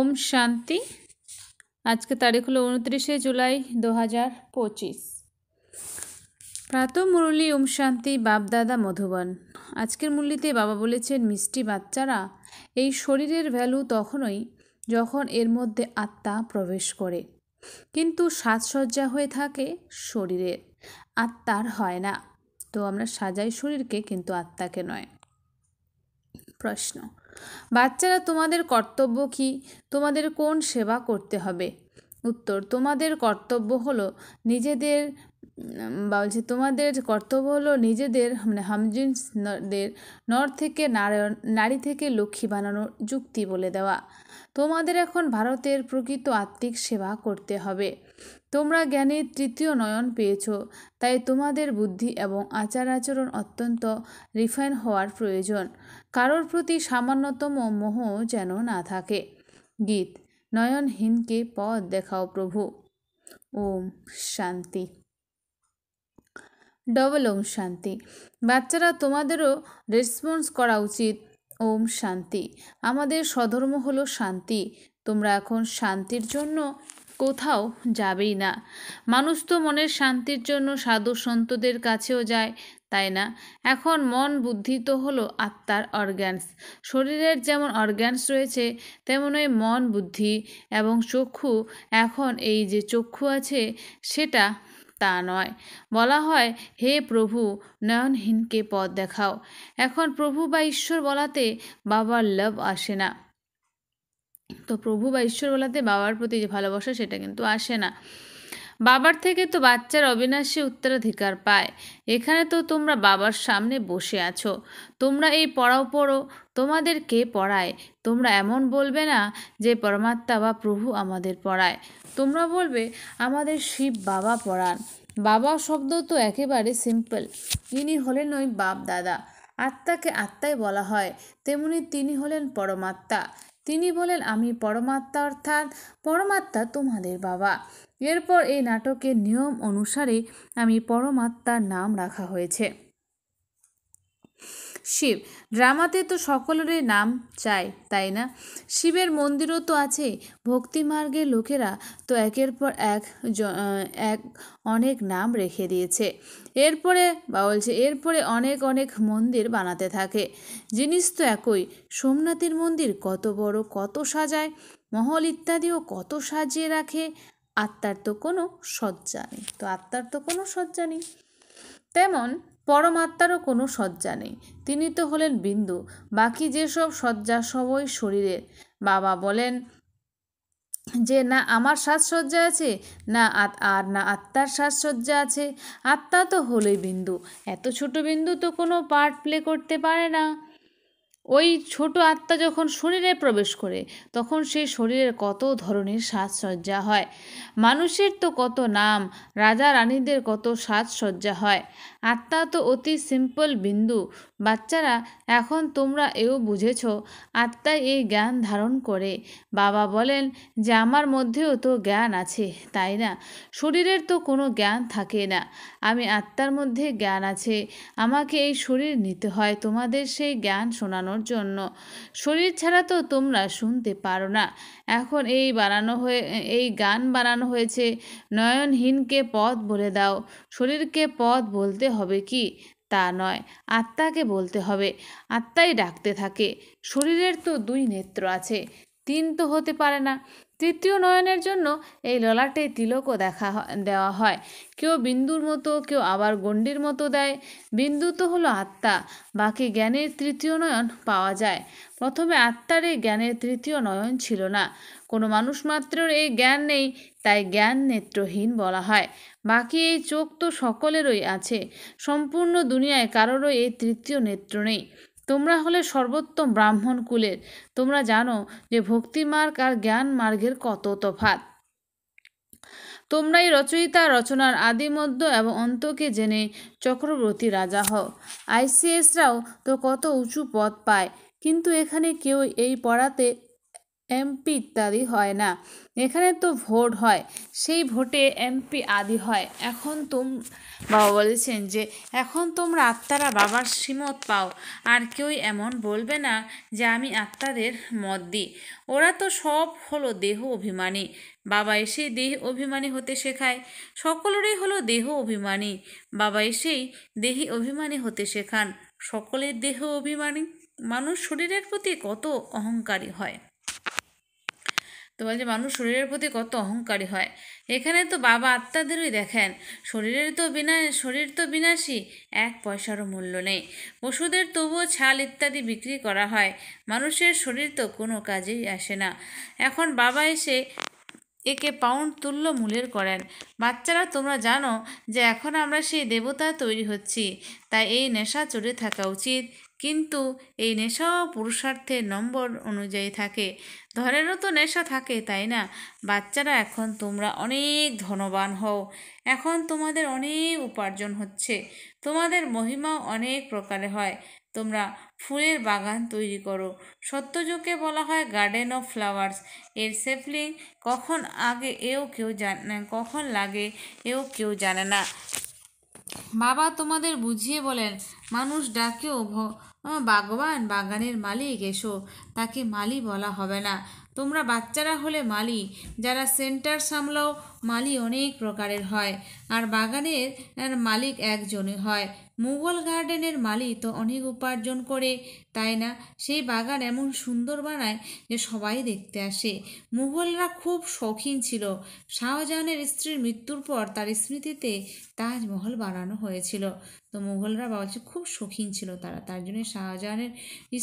ওম শান্তি। আজকে তারিখ হলো 29শে জুলাই 2025। প্রাতঃ মুরলী ওম শান্তি বাপদাদা মধুবন। আজকের মুরলীতে বাবা বলেছেন, মিষ্টি বাচ্চারা, এই শরীরের ভ্যালু তখনই যখন এর মধ্যে আত্মা প্রবেশ করে, কিন্তু সাজসজ্জা হয়ে থাকে শরীরের, আত্মার হয় না। তো আমরা সাজাই শরীরকে, কিন্তু আত্মাকে নয়। প্রশ্ন: বাচ্চারা, তোমাদের কর্তব্য কি? তোমাদের কোন সেবা করতে হবে? উত্তর: তোমাদের কর্তব্য হলো নিজেদের হামজিনদের নর থেকে নারী থেকে লক্ষ্মী বানানোর যুক্তি বলে দেওয়া। তোমাদের এখন ভারতের প্রকৃত আত্মিক সেবা করতে হবে। তোমরা জ্ঞানের তৃতীয় নয়ন পেয়েছ, তাই তোমাদের বুদ্ধি এবং আচার আচরণ অত্যন্ত রিফাইন হওয়ার প্রয়োজন। কারোর প্রতি সামান্যতম মোহ যেন না থাকে। গীত: নয়নহীনকে পথ দেখাও প্রভু। ওম শান্তি। ডবল ওম শান্তি। বাচ্চারা, তোমাদেরও রেসপন্স করা উচিত। ওম শান্তি। আমাদের স্বধর্ম হলো শান্তি। তোমরা এখন শান্তির জন্য কোথাও যাবেই না। মানুষ তো মনের শান্তির জন্য সাধু সন্তদের কাছেও যায়, তাই না? এখন মন বুদ্ধি তো হলো আত্মার অর্গ্যানস। শরীরের যেমন অর্গ্যানস রয়েছে, তেমনই মন বুদ্ধি এবং চক্ষু। এখন এই যে চক্ষু আছে, সেটা তা নয়। বলা হয়, হে প্রভু, নয়নহীনকে পথ দেখাও। এখন প্রভু বা ঈশ্বর বলাতে বাবার লাভ আসে না। তো প্রভু বা ঈশ্বর বলাতে বাবার প্রতি যে ভালোবাসা, সেটা কিন্তু আসে না। বাবার থেকে তো বাচ্চার অবিনাশী উত্তরাধিকার পায়। এখানে তো তোমরা বাবার সামনে বসে আছো। তোমরা এই পড়ো। তোমাদের কে পড়ায়? তোমরা এমন বলবে না যে পরমাত্মা বা প্রভু আমাদের পড়ায়। তোমরা বলবে, আমাদের শিব বাবা পড়ান। বাবা শব্দ তো একেবারে সিম্পল। ইনি হলেন ওই বাপ দাদা। আত্মাকে আত্মাই বলা হয়, তেমনি তিনি হলেন পরমাত্মা। তিনি বলেন, আমি পরমাত্মা, অর্থাৎ পরমাত্মা তোমাদের বাবা। এরপর এই নাটকের নিয়ম অনুসারে আমি পরমাত্মার নাম রাখা হয়েছে শিব। ড্রামাতে তো সকলেরই নাম চাই, তাই না? শিবের মন্দিরও তো আছে। ভক্তিমার্গের লোকেরা তো একের পর এক অনেক নাম রেখে দিয়েছে। এরপরে অনেক অনেক মন্দির বানাতে থাকে। জিনিস তো একই। সোমনাথের মন্দির কত বড়, কত সাজায়, মহল ইত্যাদিও কত সাজিয়ে রাখে। আত্মার তো কোনো সজ্জা নেই। তেমন পরমাত্মারও কোনো সজ্জা নেই। তিনি তো হলেন বিন্দু। বাকি যেসব সজ্জা সবই শরীরের। বাবা বলেন যে না আমার সাজসজ্জা আছে, না আত্মার সাজসজ্জা আছে। আত্মা তো হলোই বিন্দু। এত ছোট বিন্দু তো কোনো পার্ট প্লে করতে পারে না। ওই ছোট আত্মা যখন শরীরে প্রবেশ করে, তখন সেই শরীরের কত ধরনের সাজসজ্জা হয়। মানুষের তো কত নাম, রাজা রানীদের কত সাজসজ্জা হয়। আত্মা তো অতি সিম্পল বিন্দু। বাচ্চারা, এখন তোমরা এও বুঝেছ, আত্মাই এই জ্ঞান ধারণ করে। বাবা বলেন যে আমার মধ্যেও তো জ্ঞান আছে, তাই না? শরীরের তো কোনো জ্ঞান থাকে না। আমি আত্মার মধ্যে জ্ঞান আছে। আমাকে এই শরীর নিতে হয় তোমাদের সেই জ্ঞান শোনানোর জন্য। শরীর ছাড়া তো তোমরা শুনতে পারো না। এখন এই গান বানানো হয়েছে, নয়নহীনকে পথ বলে দাও। শরীরকে পথ বলতে হবে কি? তা নয়, আত্মাকে বলতে হবে। আত্মাই ডাকতে থাকে। শরীরের তো 2 নেত্র আছে, 3 তো হতে পারে না। তৃতীয় নয়নের জন্য এই ললাটে তিলকও দেওয়া হয়। কেউ বিন্দুর মতো, কেউ আবার গণ্ডির মতো দেয়। বিন্দু তো হলো আত্মা, বাকি জ্ঞানের তৃতীয় নয়ন পাওয়া যায়। প্রথমে আত্মার এই জ্ঞানের তৃতীয় নয়ন ছিল না। কোনো মানুষ মাত্রের এই জ্ঞান নেই, তাই জ্ঞান নেত্রহীন বলা হয়। বাকি এই চোখ তো সকলেরই আছে। সম্পূর্ণ দুনিয়ায় কারোরই এই তৃতীয় নেত্র নেই। তোমরা হলে সর্বোত্তম ব্রাহ্মণ কুলের। তোমরা জানো যে ভক্তি মার্গ আর জ্ঞান মার্গের কত তফাৎ। তোমরাই রচয়িতা, রচনার আদি মধ্য এবং অন্তকে জেনে চক্রবর্তী রাজা হও। আইসিএসরাও তো কত উঁচু পদ পায়, কিন্তু এখানে কেউ এই পড়াতে এমপি ইত্যাদি হয় না, এখানে তো ভোট হয়, সেই ভোটে এমপি আদি হয়। এখন বাবা বলেছেন যে এখন তোমরা আত্মারা বাবার শ্রীমত পাও, আর কেউই এমন বলবে না যে আমি আত্মাদের মত দিই। ওরা তো সব হলো দেহ অভিমানী। বাবা এসেই দেহ অভিমানী হতে শেখায়। সকলেরই হলো দেহ অভিমানী। বাবা এসেই দেহি অভিমানী হতে শেখান। সকলের দেহ অভিমানী। মানুষ শরীরের প্রতি কত অহংকারী হয়। তো বলছে মানুষ শরীরের প্রতি কত অহংকারী হয়। এখানে তো বাবা আত্মাদেরই দেখেন, শরীর তো বিনাশী, 1 পয়সারও মূল্য নেই। পশুদের তবুও ছাল ইত্যাদি বিক্রি করা হয়, মানুষের শরীর তো কোনো কাজেই আসে না। এখন বাবা এসে একে পাউন্ড তুল্য মূল্যের করেন। বাচ্চারা, তোমরা জানো যে এখন আমরা সেই দেবতা তৈরি হচ্ছি, তাই এই নেশা চড়ে থাকা উচিত। কিন্তু এই নেশাও পুরুষার্থের নম্বর অনুযায়ী থাকে। ধনেরও তো নেশা থাকে, তাই না? বাচ্চারা, এখন তোমরা অনেক ধনবান হও। এখন তোমাদের অনেক উপার্জন হচ্ছে। তোমাদের মহিমাও অনেক প্রকারে হয়। তোমরা ফুলের বাগান তৈরি করো। সত্যযুগে বলা হয় গার্ডেন অফ ফ্লাওয়ার্স। এর সেফলিং কখন লাগে এও কেউ জানে না। বাবা তোমাদের বুঝিয়ে বলেন, মানুষ ডাকেও ভগবান, বাগানের মালিক এসো, তাকে মালি বলা হবে না। তোমরা বাচ্চারা হলে মালি। যারা সেন্টার সামলাও, মালি অনেক প্রকারের হয়, আর বাগানের মালিক একজনই হয়। মুঘল গার্ডেনের মালি তো অনেক উপার্জন করে, তাই না? সেই বাগান এমন সুন্দর বানায় যে সবাই দেখতে আসে। মুঘলরা খুব শৌখিন ছিল। শাহজাহানের স্ত্রীর মৃত্যুর পর তার স্মৃতিতে তাজমহল বানানো হয়েছিল। তো মুঘলরা বলছে খুব শৌখিন ছিল তারা, তার জন্য শাহজাহানের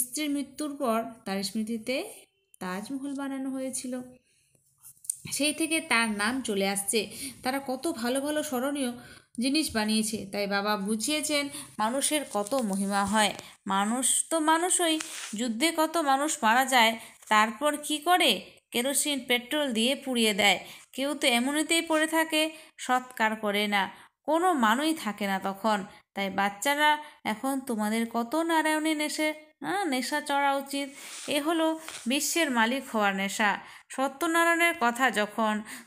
স্ত্রীর মৃত্যুর পর তার স্মৃতিতে তাজমহল বানানো হয়েছিল। সেই থেকে তার নাম চলে আসছে। তারা কত ভালো ভালো স্মরণীয় জিনিস বানিয়েছে। তাই বাবা বুঝিয়েছেন মানুষের কত মহিমা হয়। মানুষ তো মানুষই। যুদ্ধে কত মানুষ মারা যায়, তারপর কি করে? কেরোসিন পেট্রোল দিয়ে পুড়িয়ে দেয়। কেউ তো এমনিতেই পড়ে থাকে, সৎকার করে না, কোনো মানুষই থাকে না তখন। তাই বাচ্চারা, এখন তোমাদের কত নারায়ণী নেশা চড়া উচিত। এ হলো বিশ্বের মালিক হওয়ার নেশা। সত্যনারায়ণের কথা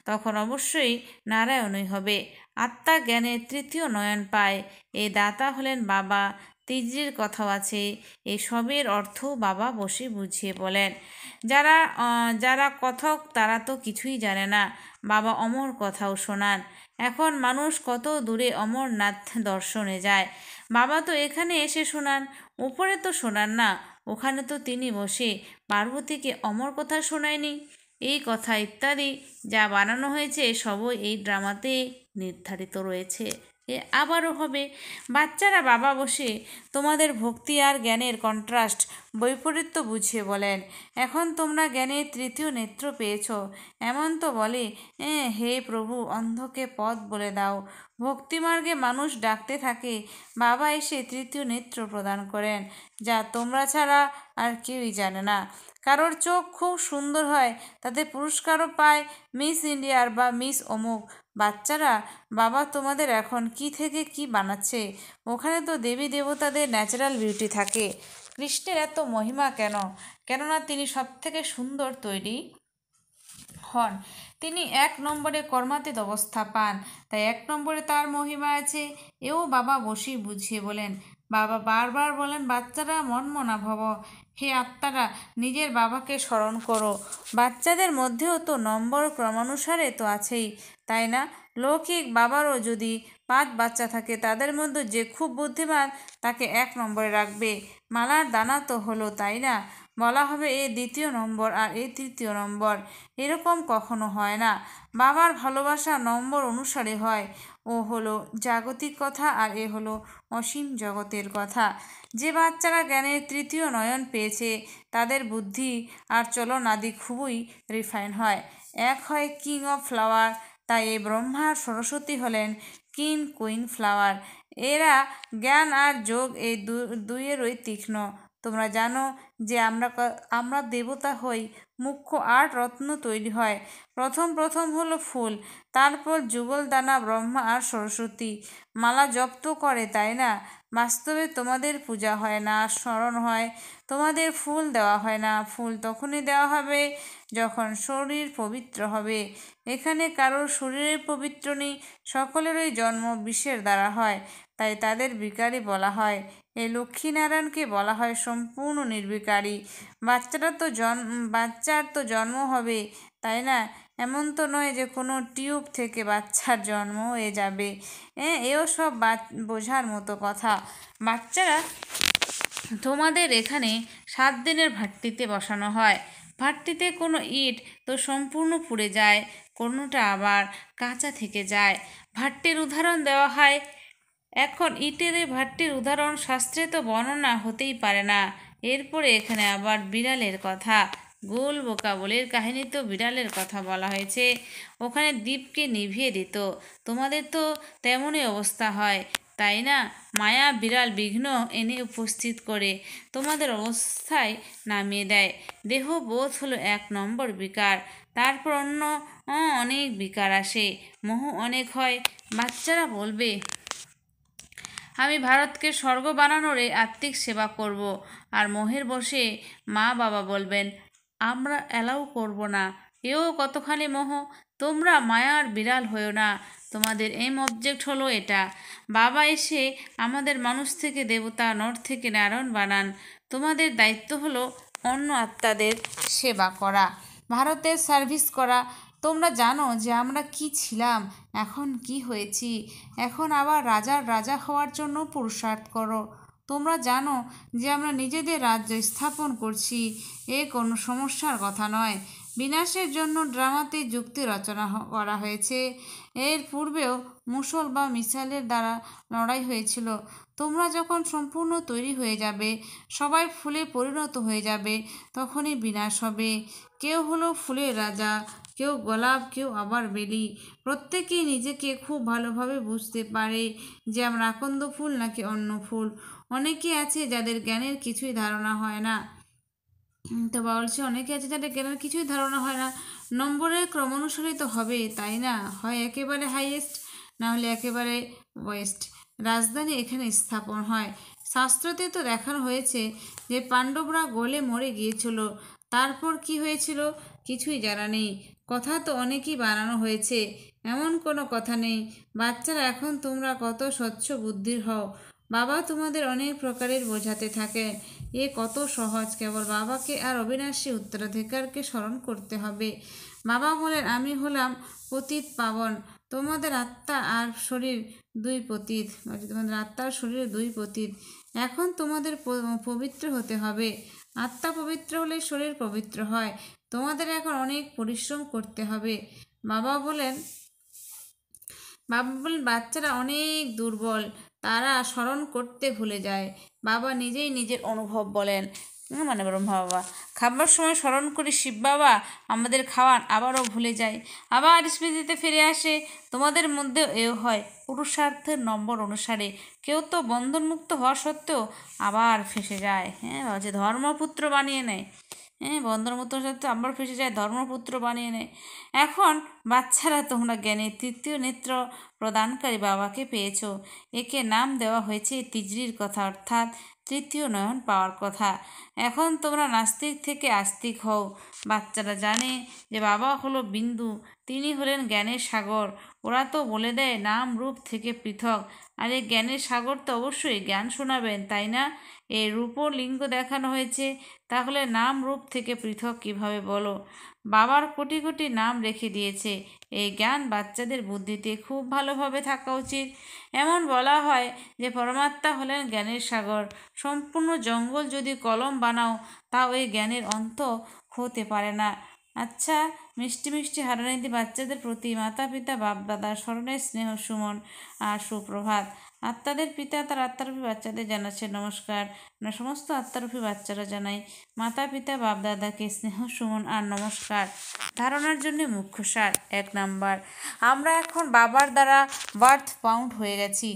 তখন অবশ্যই নারায়ণই হবে। আত্মা জ্ঞানের তৃতীয় নয়ন পায়। এই দাতা হলেন বাবা। তিজির কথাও আছে। এই সবের অর্থ বাবা বসে বুঝিয়ে বলেন। যারা কথক তারা তো কিছুই জানে না। বাবা অমর কথাও শোনান। এখন মানুষ কত দূরে অমরনাথ দর্শনে যায়, বাবা তো এখানে এসে শোনান। উপরে তো শোনান না, ওখানে তো তিনি বসে পার্বতীকে অমর কথা শোনায়নি। এই কথা ইত্যাদি যা বানানো হয়েছে সবই এই ড্রামাতে নির্ধারিত রয়েছে। এ আবারও হবে। বাচ্চারা, বাবা বসে তোমাদের ভক্তি আর জ্ঞানের কন্ট্রাস্ট, বৈপরীত্য বুঝিয়ে বলেন। এখন তোমরা জ্ঞানের তৃতীয় নেত্র পেয়েছ। এমন তো বলে, হে প্রভু, অন্ধকে পথ বলে দাও। ভক্তিমার্গে মানুষ ডাকতে থাকে, বাবা এসে তৃতীয় নেত্র প্রদান করেন, যা তোমরা ছাড়া আর কেউই জানে না। কারোর চোখ খুব সুন্দর হয়, তাতে পুরস্কারও পায়, মিস ইন্ডিয়ার বা মিস অমুক। বাচ্চারা, বাবা তোমাদের এখন কি থেকে কি বানাচ্ছে। ওখানে তো দেবী দেবতাদের ন্যাচারাল বিউটি থাকে। কৃষ্ণের এত মহিমা কেন? কেননা তিনি সব থেকে সুন্দর তৈরি হন। তিনি 1 নম্বরে কর্মাতীত অবস্থা পান, তাই 1 নম্বরে তার মহিমা আছে। এও বাবা বসেই বুঝিয়ে বলেন। বাবা বারবার বলেন, বাচ্চারা মনমনা ভব, হে আত্মারা, নিজের বাবাকে স্মরণ করো। বাচ্চাদের মধ্যেও তো নম্বর ক্রমানুসারে তো আছেই, তাই না? লৌকিক বাবারও যদি 5 বাচ্চা থাকে, তাদের মধ্যে যে খুব বুদ্ধিমান তাকে 1 নম্বরে রাখবে। মালার দানা তো হলো, তাই না? বলা হবে এ 2য় নম্বর আর এ 3য় নম্বর। এরকম কখনো হয় না। বাবার ভালোবাসা নম্বর অনুসারে হয়। ও হলো জাগতিক কথা, আর এ হলো অসীম জগতের কথা। যে বাচ্চারা জ্ঞানের তৃতীয় নয়ন পেয়েছে, তাদের বুদ্ধি আর চলন আদি খুবই রিফাইন হয়। এক হয় কিং অফ ফ্লাওয়ার। তাই এই ব্রহ্মা আর সরস্বতী হলেন কিং কুইন ফ্লাওয়ার। এরা জ্ঞান আর যোগ এই দুইয়েরই তীক্ষ্ণ। তোমরা জানো যে আমরা দেবতা হই, মুখ্য 8 রত্ন তৈরি হয়। প্রথম হলো ফুল, তারপর যুগল দানা ব্রহ্মা আর সরস্বতী। মালা জপ তো করে, তাই না? বাস্তবে তোমাদের পূজা হয় না, স্মরণ হয়। তোমাদের ফুল দেওয়া হয় না, ফুল তখনই দেওয়া হবে যখন শরীর পবিত্র হবে। এখানে কারোর শরীরের পবিত্র নেই, সকলেরই জন্ম বিষের দ্বারা হয়, তাই তাদের বিকারী বলা হয়। এই লক্ষ্মীনারায়ণকে বলা হয় সম্পূর্ণ নির্বিকারী। বাচ্চার তো জন্ম হবে, তাই না? এমন তো নয় যে কোনো টিউব থেকে বাচ্চার জন্ম হয়ে যাবে। এও সব বোঝার মতো কথা। বাচ্চারা তোমাদের এখানে 7 দিনের ভাট্টিতে বসানো হয়। ভাট্টিতে কোনো ইট তো সম্পূর্ণ পুড়ে যায়, কোনোটা আবার কাঁচা থেকে যায়। ভাট্টির উদাহরণ দেওয়া হয়। এখন ইটের এই ভাট্টির উদাহরণ শাস্ত্রে তো বর্ণনা হতেই পারে না। এরপরে এখানে আবার বিড়ালের কথা। গোল বোকা বলের কাহিনীতেও বিড়ালের কথা বলা হয়েছে। ওখানে দ্বীপকে নিভিয়ে দিত। তোমাদের তো তেমনই অবস্থা হয়, তাই না? মায়া বিড়াল বিঘ্ন এনে উপস্থিত করে তোমাদের অবস্থায় নামিয়ে দেয়। দেহ বোধ হলো 1 নম্বর বিকার, তারপর অন্য অনেক বিকার আসে, মোহ অনেক হয়। বাচ্চারা বলবে, আমি ভারতকে স্বর্গ বানানোর এই আত্মিক সেবা করব, আর মোহের বসে মা বাবা বলবেন, আমরা অ্যালাউ করব না। এও কতখানি মোহ। তোমরা মায়ার বিড়াল হয়েও না, তোমাদের এম অবজেক্ট হলো এটা। বাবা এসে আমাদের মানুষ থেকে দেবতা, নর থেকে নারায়ণ বানান। তোমাদের দায়িত্ব হলো অন্য আত্মাদের সেবা করা, ভারতের সার্ভিস করা। তোমরা জানো যে আমরা কি ছিলাম, এখন কি হয়েছি। এখন আবার রাজার রাজা হওয়ার জন্য পুরুষার্থ করো। তোমরা জানো যে আমরা নিজেদের রাজ্য স্থাপন করছি, এ কোনো সমস্যার কথা নয়। বিনাশের জন্য ড্রামাতে যুক্তি রচনা করা হয়েছে। এর পূর্বেও মুসল বা মিসাইলের দ্বারা লড়াই হয়েছিল। তোমরা যখন সম্পূর্ণ তৈরি হয়ে যাবে, সবাই ফুলে পরিণত হয়ে যাবে, তখনই বিনাশ হবে। কেউ হলো ফুলের রাজা, কেউ গোলাপ, কেউ আবার বেলি। প্রত্যেকেই নিজেকে খুব ভালোভাবে বুঝতে পারে যে আমরা আকন্দ ফুল নাকি অন্য ফুল। অনেকে আছে যাদের জ্ঞানের কিছুই ধারণা হয় না। তো বলছে অনেকে আছে যাদের জ্ঞানের কিছুই ধারণা হয় না। নম্বরের ক্রমানুসারিত হবে, তাই না? হয় একেবারে হাইয়েস্ট, না হলে একেবারে ওয়েস্ট। রাজধানী এখানে স্থাপন হয়। শাস্ত্রতে তো দেখানো হয়েছে যে পাণ্ডবরা গলে মরে গিয়েছিল। তারপর কি হয়েছিল কিছুই জানা নেই। কথা তো অনেকই বানানো হয়েছে, এমন কোনো কথা নেই। বাচ্চারা, এখন তোমরা কত স্বচ্ছ বুদ্ধির হও। বাবা তোমাদের অনেক প্রকারের বোঝাতে থাকেন। এ কত সহজ, কেবল বাবাকে আর অবিনাশী উত্তরাধিকারকে স্মরণ করতে হবে। বাবা বলেন, আমি হলাম পতিত পাবন, তোমাদের আত্মা আর শরীর 2 পতিত। তোমাদের আত্মা আর শরীরে 2 পতিত। এখন তোমাদের পবিত্র হতে হবে। আত্মা পবিত্র হলে শরীর পবিত্র হয়। তোমাদের এখন অনেক পরিশ্রম করতে হবে। বাবা বলেন বাচ্চারা অনেক দুর্বল, তারা স্মরণ করতে ভুলে যায়। বাবা নিজেই নিজের অনুভব বলেন, মানে ব্রহ্মা বাবা, খাবার সময় স্মরণ করি শিব বাবা আমাদের খাওয়ান, আবারও ভুলে যায়, আবার স্মৃতিতে ফিরে আসে। তোমাদের মধ্যেও এও হয়। পুরুষার্থের নম্বর অনুসারে কেউ তো বন্ধনমুক্ত হওয়া সত্ত্বেও আবার ফেসে যায়। বলছে ধর্মপুত্র বানিয়ে নেয়। বন্ধনমুক্ত সত্ত্বেও আবার ফেসে যায়, ধর্মপুত্র বানিয়ে নেয়। এখন বাচ্চারা, তোমরা জ্ঞানের 3য় নেত্র প্রদানকারী বাবাকে পেয়েছ। একে নাম দেওয়া হয়েছে তিজরির কথা, অর্থাৎ 3য় নয়ন পাওয়ার কথা। এখন তোমরা নাস্তিক থেকে আস্তিক হও। বাচ্চারা জানে যে বাবা হলো বিন্দু, তিনি হলেন জ্ঞানের সাগর। ওরা তো বলে দেয় নাম রূপ থেকে পৃথক। আর এই জ্ঞানের সাগর তো অবশ্যই জ্ঞান শোনাবেন, তাই না? এই রূপ লিঙ্গ দেখানো হয়েছে, তাহলে নাম রূপ থেকে পৃথক কিভাবে বলো? বাবার কোটি কোটি নাম রেখে দিয়েছে। এই জ্ঞান বাচ্চাদের বুদ্ধিতে খুব ভালোভাবে থাকা উচিত। এমন বলা হয় যে পরমাত্মা হলেন জ্ঞানের সাগর। সম্পূর্ণ জঙ্গল যদি কলম বানাও, তাও এই জ্ঞানের অন্ত হতে পারে না। আচ্ছা, মিষ্টি মিষ্টি হারানিধি বাচ্চাদের প্রতি মাতা পিতা বাপ দাদার স্মরণের স্নেহ সুমন আর সুপ্রভাত। আত্মাদের পিতা তার আত্মারূপী বাচ্চাদের জানাচ্ছে নমস্কার। আমরা সমস্ত আত্মারূপী বাচ্চারা জানাই মাতা পিতা বাপ দাদাকে স্নেহ সুমন আর নমস্কার। ধারণার জন্য মুখ্য সার 1 নাম্বার, আমরা এখন বাবার দ্বারা বার্থ পাউন্ড হয়ে গেছি,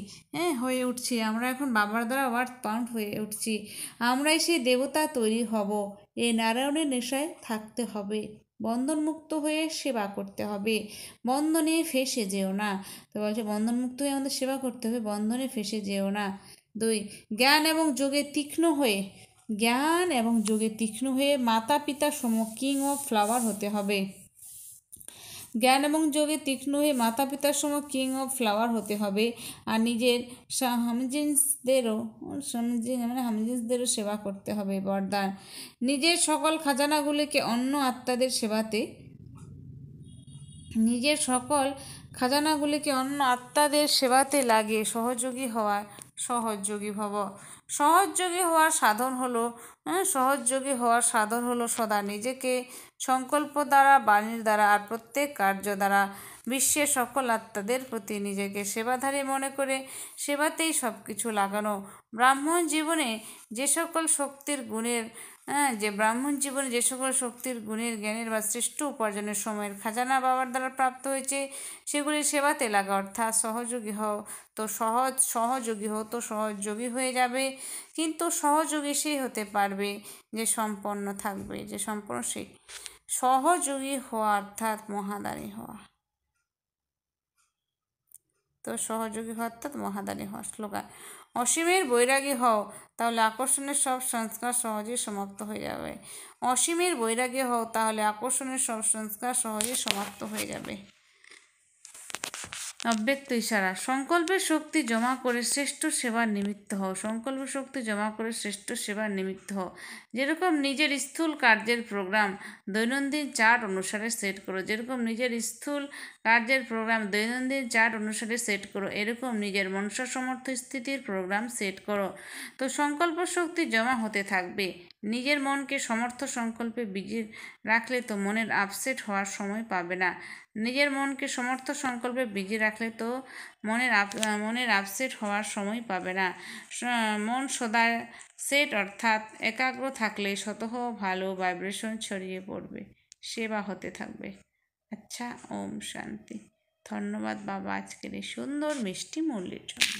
হয়ে উঠছি। আমরা এখন বাবার দ্বারা বার্থ পাউন্ড হয়ে উঠছি। আমরাই সেই দেবতা তৈরি হব। এই নারায়ণের নেশায় থাকতে হবে, বন্ধনমুক্ত হয়ে সেবা করতে হবে। বন্ধনে ফেঁসে যেও না। তো বলছে বন্ধনমুক্ত হয়ে আমাদের সেবা করতে হবে, বন্ধনে ফেঁসে যেও না। 2, জ্ঞান এবং যোগে তীক্ষ্ণ হয়ে মাতা পিতা সম কিং অফ ফ্লাওয়ার হতে হবে। জ্ঞান এবং যোগে তীক্ষ্ণ হয়ে মাতা পিতার সম কিং অফ ফ্লাওয়ার হতে হবে। আর নিজের হামজিন্সদেরও সেবা করতে হবে। বরদান, নিজের সকল খাজানাগুলিকে অন্য আত্মাদের সেবাতে লাগিয়ে সহযোগী ভব। সহযোগী হওয়ার সাধন হলো সদা নিজেকে সংকল্প দ্বারা, বাণীর দ্বারা আর প্রত্যেক কার্য দ্বারা বিশ্বের সকল আত্মাদের প্রতি নিজেকে সেবাধারী মনে করে সেবাতেই সব কিছু লাগানো। ব্রাহ্মণ জীবনে যে সকল শক্তির গুণের জ্ঞানের বা শ্রেষ্ঠ উপার্জনের সময়ের খাজানা বাবার দ্বারা প্রাপ্ত হয়েছে সেগুলি সেবাতে লাগা, অর্থাৎ সহযোগী হও তো সহযোগী হয়ে যাবে। কিন্তু সহযোগী সেই হতে পারবে যে সম্পন্ন থাকবে, সেই সহযোগী হওয়া অর্থাৎ মহাদানী হওয়া। স্লোগান, অসীমের বৈরাগী হও, তাহলে আকর্ষণের সব সংস্কার সহজেই সমাপ্ত হয়ে যাবে। অসীমের বৈরাগী হও, তাহলে আকর্ষণের সব সংস্কার সহজেই সমাপ্ত হয়ে যাবে। অব্যক্ত ইশারা, সংকল্পের শক্তি জমা করে শ্রেষ্ঠ সেবার নিমিত্ত হও। যেরকম নিজের স্থূল কার্যের প্রোগ্রাম দৈনন্দিন চার্ট অনুসারে সেট করো, এরকম নিজের মনসা সমর্থ স্থিতির প্রোগ্রাম সেট করো। তো সংকল্প শক্তি জমা হতে থাকবে। নিজের মনকে সমর্থ সংকল্পে বিজি রাখলে তো মনের আপসেট হওয়ার সময় পাবে না। মনের আপসেট হওয়ার সময় পাবে না। মন সদা সেট অর্থাৎ একাগ্র থাকলে স্বতঃ ভালো ভাইব্রেশন ছড়িয়ে পড়বে, সেবা হতে থাকবে। আচ্ছা, ওম শান্তি। ধন্যবাদ বাবা আজকের এই সুন্দর মিষ্টি মুরলির জন্য।